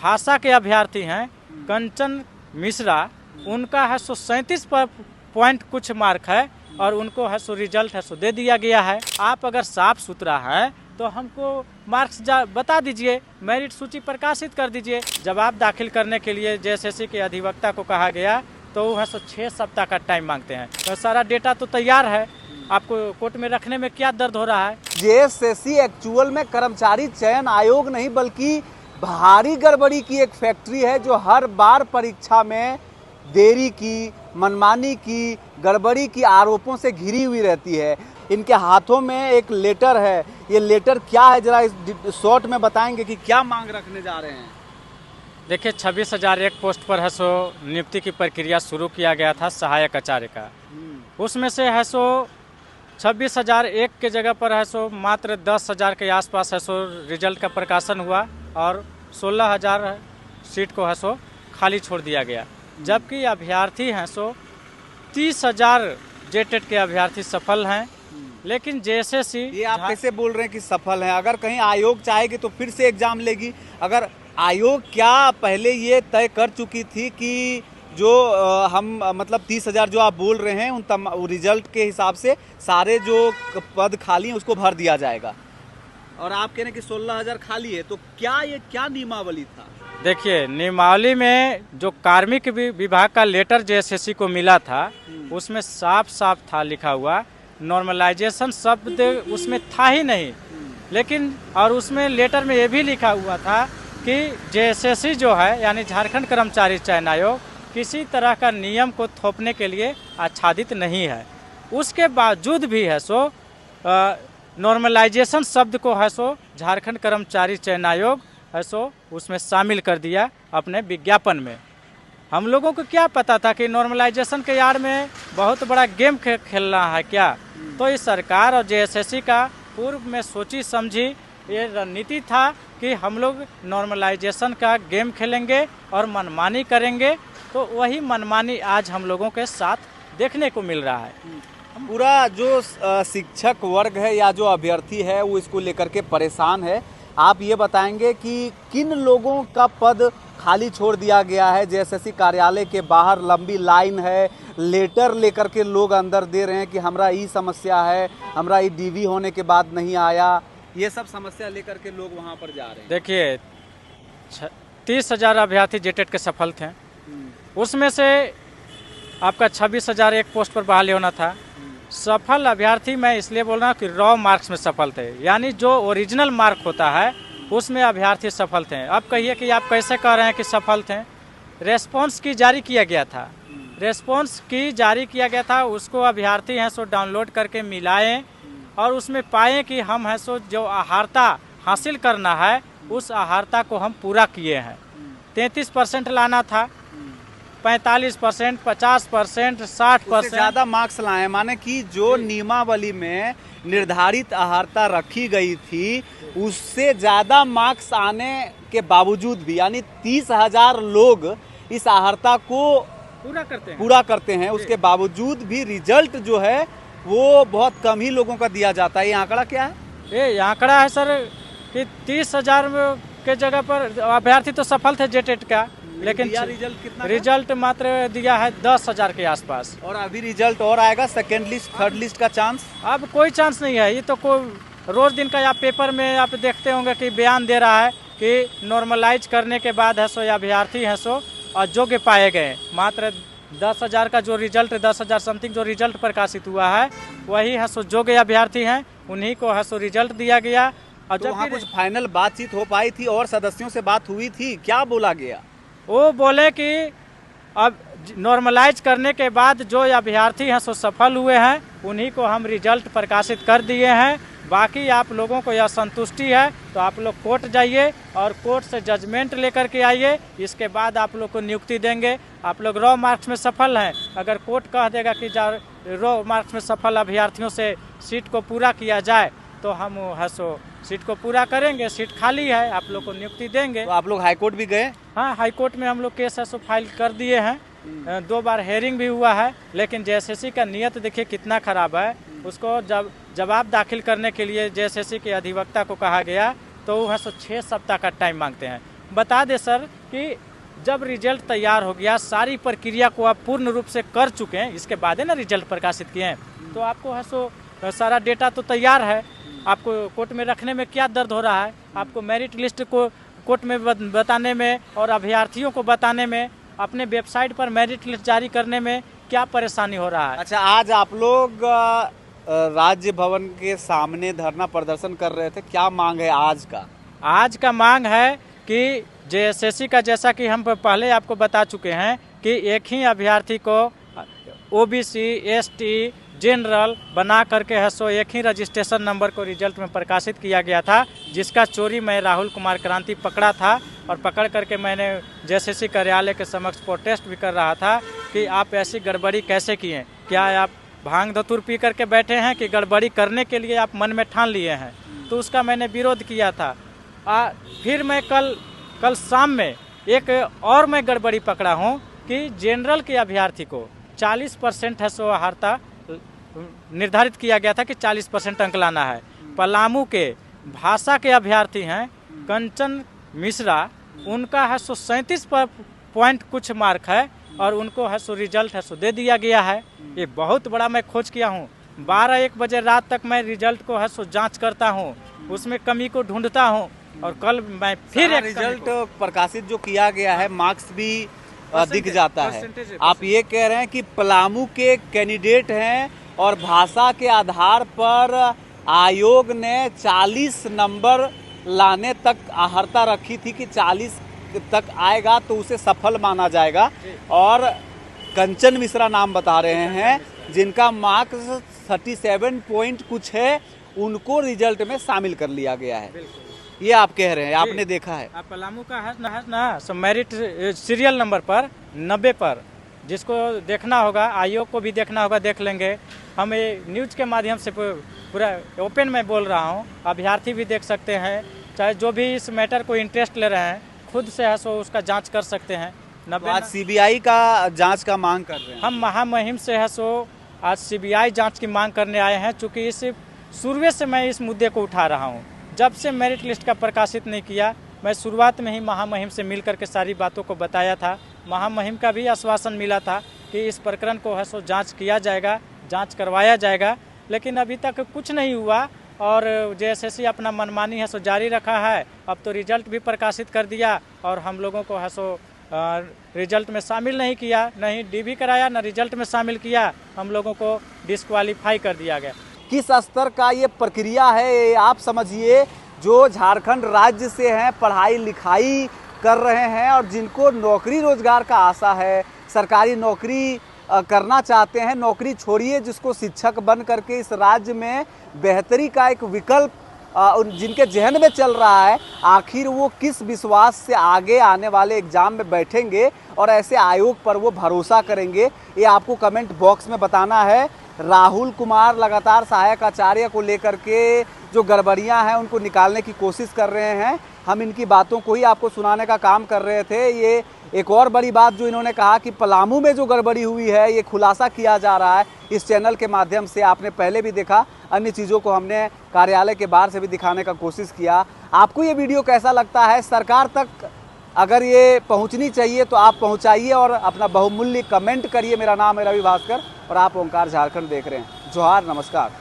भाषा के अभ्यर्थी हैं कंचन मिश्रा, उनका है सो 37 पॉइंट कुछ मार्क है और उनको है सो रिजल्ट है सो दे दिया गया है। आप अगर साफ सुथरा है तो हमको मार्क्स बता दीजिए, मेरिट सूची प्रकाशित कर दीजिए। जवाब दाखिल करने के लिए जेएसएससी के अधिवक्ता को कहा गया तो वो है सो 6 सप्ताह का टाइम मांगते हैं। तो सारा डेटा तो तैयार है, आपको कोर्ट में रखने में क्या दर्द हो रहा है? जेएसएससी एक्चुअल में कर्मचारी चयन आयोग नहीं बल्कि भारी गड़बड़ी की एक फैक्ट्री है जो हर बार परीक्षा में देरी की, मनमानी की, गड़बड़ी की आरोपों से घिरी हुई रहती है। इनके हाथों में एक लेटर है, ये लेटर क्या है जरा इस शॉर्ट में बताएंगे कि क्या मांग रखने जा रहे हैं? देखिए 26,001 पोस्ट पर है सो नियुक्ति की प्रक्रिया शुरू किया गया था सहायक आचार्य का। उसमें से है सो 26,001 के जगह पर है सो मात्र 10,000 के आसपास है सो रिजल्ट का प्रकाशन हुआ और 16,000 सीट को है सो खाली छोड़ दिया गया। जबकि अभ्यर्थी हैं सो 30,000 जेटेट के अभ्यर्थी सफल हैं। लेकिन जेएसएससी, ये आप कैसे बोल रहे हैं कि सफल हैं? अगर कहीं आयोग चाहेगी तो फिर से एग्जाम लेगी। अगर आयोग क्या पहले ये तय कर चुकी थी कि जो हम मतलब 30,000 जो आप बोल रहे हैं उन रिजल्ट के हिसाब से सारे जो पद खाली हैं उसको भर दिया जाएगा, और आप कह रहे हैं कि 16,000 खाली है, तो क्या नियमावली था? देखिए नियमावली में जो कार्मिक विभाग का लेटर जेएसएससी को मिला था उसमें साफ साफ था लिखा हुआ, नॉर्मलाइजेशन शब्द उसमें था ही नहीं। लेकिन और उसमें लेटर में ये भी लिखा हुआ था कि जेएसएससी जो है यानी झारखंड कर्मचारी चयन आयोग किसी तरह का नियम को थोपने के लिए आच्छादित नहीं है। उसके बावजूद भी है सो नॉर्मलाइजेशन शब्द को है सो झारखंड कर्मचारी चयन आयोग है सो उसमें शामिल कर दिया अपने विज्ञापन में। हम लोगों को क्या पता था कि नॉर्मलाइजेशन के यार में बहुत बड़ा गेम खेलना है क्या? तो इस सरकार और जेएसएससी का पूर्व में सोची समझी ये रणनीति था कि हम लोग नॉर्मलाइजेशन का गेम खेलेंगे और मनमानी करेंगे। तो वही मनमानी आज हम लोगों के साथ देखने को मिल रहा है। पूरा जो शिक्षक वर्ग है या जो अभ्यर्थी है वो इसको लेकर के परेशान है। आप ये बताएंगे कि किन लोगों का पद खाली छोड़ दिया गया है? जेएसएससी कार्यालय के बाहर लंबी लाइन है, लेटर लेकर के लोग अंदर दे रहे हैं कि हमरा ये समस्या है, हमरा ये डीवी होने के बाद नहीं आया, ये सब समस्या लेकर के लोग वहाँ पर जा रहे हैं। देखिए 30,000 अभ्यर्थी जेटेट के सफल थे, उसमें से आपका 26,001 पोस्ट पर बहाली होना था। सफल अभ्यर्थी मैं इसलिए बोल रहा हूँ कि रॉ मार्क्स में सफल थे, यानी जो ओरिजिनल मार्क होता है उसमें अभ्यर्थी सफल थे। अब कहिए कि आप कैसे कह रहे हैं कि सफल थे? रेस्पॉन्स की जारी किया गया था, रेस्पॉन्स की जारी किया गया था, उसको अभ्यर्थी हैं सो डाउनलोड करके मिलाएं और उसमें पाएं कि हम हैं सो जो आहारता हासिल करना है उस आहारता को हम पूरा किए हैं। 33% लाना था, 45%, 50%, 60% ज़्यादा मार्क्स लाए, माने कि जो नियमावली में निर्धारित आहारता रखी गई थी उससे ज़्यादा मार्क्स आने के बावजूद भी, यानी 30,000 लोग इस आहारता को पूरा करते हैं, उसके बावजूद भी रिजल्ट जो है वो बहुत कम ही लोगों का दिया जाता है। ये आंकड़ा क्या है? ये आंकड़ा है सर कि 30,000 के जगह पर अभ्यर्थी तो सफल थे जेटेट का, लेकिन रिजल्ट कितना? रिजल्ट मात्र दिया है 10,000 के आसपास। और अभी रिजल्ट और आएगा, सेकेंड लिस्ट, थर्ड लिस्ट का चांस? अब कोई चांस नहीं है। ये तो कोई रोज दिन का आप पेपर में आप देखते होंगे कि बयान दे रहा है कि नॉर्मलाइज करने के बाद है सो अभ्यर्थी हैं सो अयोग्य पाए गए। मात्र 10,000 का जो रिजल्ट, 10,000 समथिंग जो रिजल्ट प्रकाशित हुआ है वही है सो योग्य अभ्यर्थी हैं, उन्हीं को है सो रिजल्ट दिया गया। और तो वहाँ कुछ फाइनल बातचीत हो पाई थी और सदस्यों से बात हुई थी, क्या बोला गया? वो बोले कि अब नॉर्मलाइज करने के बाद जो अभ्यर्थी हैं सो सफल हुए हैं उन्हीं को हम रिजल्ट प्रकाशित कर दिए हैं। बाकी आप लोगों को यह संतुष्टि है तो आप लोग कोर्ट जाइए और कोर्ट से जजमेंट लेकर के आइए, इसके बाद आप लोग को नियुक्ति देंगे। आप लोग रॉ मार्क्स में सफल हैं, अगर कोर्ट कह देगा कि रॉ मार्क्स में सफल अभ्यर्थियों से सीट को पूरा किया जाए तो हम है सो सीट को पूरा करेंगे, सीट खाली है, आप लोग को नियुक्ति देंगे। तो आप लोग हाईकोर्ट भी गए? हाँ, हाईकोर्ट में हम लोग केस है सो फाइल कर दिए हैं, 2 बार हेयरिंग भी हुआ है। लेकिन जेएसएससी का नियत देखिए कितना खराब है। उसको जब जवाब दाखिल करने के लिए जेएसएससी के अधिवक्ता को कहा गया तो वो है सो 6 सप्ताह का टाइम मांगते हैं। बता दें सर कि जब रिजल्ट तैयार हो गया, सारी प्रक्रिया को आप पूर्ण रूप से कर चुके हैं, इसके बाद है ना रिजल्ट प्रकाशित किए हैं, तो आपको है सो सारा डेटा तो तैयार है। आपको कोर्ट में रखने में क्या दर्द हो रहा है? आपको मेरिट लिस्ट को कोर्ट में बताने में और अभ्यर्थियों को बताने में, अपने वेबसाइट पर मेरिट लिस्ट जारी करने में क्या परेशानी हो रहा है? अच्छा, आज आप लोग राज्य भवन के सामने धरना प्रदर्शन कर रहे थे, क्या मांग है आज का? आज का मांग है कि जेएसएससी का, जैसा कि हम पहले आपको बता चुके हैं कि एक ही अभ्यर्थी को ओबीसी, एसटी, जनरल बना करके है सो एक ही रजिस्ट्रेशन नंबर को रिजल्ट में प्रकाशित किया गया था, जिसका चोरी मैं राहुल कुमार क्रांति पकड़ा था और पकड़ करके मैंने जेएसएससी कार्यालय के समक्ष प्रोटेस्ट भी कर रहा था कि आप ऐसी गड़बड़ी कैसे किए? क्या आप भांग धतूर पी करके बैठे हैं कि गड़बड़ी करने के लिए आप मन में ठान लिए हैं? तो उसका मैंने विरोध किया था। फिर मैं कल शाम में एक और मैं गड़बड़ी पकड़ा हूँ कि जनरल के अभ्यर्थी को 40% है सो हारता निर्धारित किया गया था कि 40% अंक लाना है। पलामू के भाषा के अभ्यर्थी हैं कंचन मिश्रा, उनका है सो 37 पॉइंट कुछ मार्क है और उनको है सो रिजल्ट है सो दे दिया गया है। ये बहुत बड़ा मैं खोज किया हूँ। 12-1 बजे रात तक मैं रिजल्ट को है सो जांच करता हूँ, उसमें कमी को ढूंढता हूँ और कल मैं फिर एक रिजल्ट प्रकाशित जो किया गया है, मार्क्स भी दिख जाता है। आप ये कह रहे हैं कि पलामू के कैंडिडेट हैं और भाषा के आधार पर आयोग ने 40 नंबर लाने तक आहर्ता रखी थी कि 40 तक आएगा तो उसे सफल माना जाएगा, और कंचन मिश्रा नाम बता रहे हैं जिनका मार्क्स 37 पॉइंट कुछ है, उनको रिजल्ट में शामिल कर लिया गया है। ये आप कह रहे हैं, आपने देखा है? आप पलामू का है ना सो मेरिट सीरियल नंबर पर 90 पर, जिसको देखना होगा, आयोग को भी देखना होगा, देख लेंगे। हम ये न्यूज के माध्यम से पूरा ओपन में बोल रहा हूँ, अभ्यर्थी भी देख सकते हैं, चाहे जो भी इस मैटर को इंटरेस्ट ले रहे हैं खुद से है सो उसका जांच कर सकते हैं। तो आज सीबीआई का जांच का मांग कर रहे हैं। हम महामहिम से है सो आज सीबीआई जांच की मांग करने आए हैं, चूँकि इस शुरू से मैं इस मुद्दे को उठा रहा हूँ। जब से मेरिट लिस्ट का प्रकाशित नहीं किया, मैं शुरुआत में ही महामहिम से मिल करके सारी बातों को बताया था। महामहिम का भी आश्वासन मिला था कि इस प्रकरण को है सो जांच किया जाएगा, जांच करवाया जाएगा, लेकिन अभी तक कुछ नहीं हुआ और जेएसएससी अपना मनमानी है सो जारी रखा है। अब तो रिजल्ट भी प्रकाशित कर दिया और हम लोगों को है सो रिजल्ट में शामिल नहीं किया, नहीं डीबी कराया, न रिजल्ट में शामिल किया, हम लोगों को डिस्क्वालीफाई कर दिया गया। किस स्तर का ये प्रक्रिया है, ये आप समझिए। जो झारखंड राज्य से हैं, पढ़ाई लिखाई कर रहे हैं और जिनको नौकरी रोजगार का आशा है, सरकारी नौकरी करना चाहते हैं, नौकरी छोड़िए, जिसको शिक्षक बन करके इस राज्य में बेहतरी का एक विकल्प जिनके जहन में चल रहा है, आखिर वो किस विश्वास से आगे आने वाले एग्जाम में बैठेंगे और ऐसे आयोग पर वो भरोसा करेंगे, ये आपको कमेंट बॉक्स में बताना है। राहुल कुमार लगातार सहायक आचार्य को लेकर के जो गड़बड़ियां हैं उनको निकालने की कोशिश कर रहे हैं। हम इनकी बातों को ही आपको सुनाने का काम कर रहे थे। ये एक और बड़ी बात जो इन्होंने कहा कि पलामू में जो गड़बड़ी हुई है, ये खुलासा किया जा रहा है इस चैनल के माध्यम से। आपने पहले भी देखा, अन्य चीज़ों को हमने कार्यालय के बाहर से भी दिखाने का कोशिश किया। आपको ये वीडियो कैसा लगता है? सरकार तक अगर ये पहुंचनी चाहिए तो आप पहुंचाइए और अपना बहुमूल्य कमेंट करिए। मेरा नाम है रवि भास्कर और आप ओंकार झारखंड देख रहे हैं। जोहार, नमस्कार।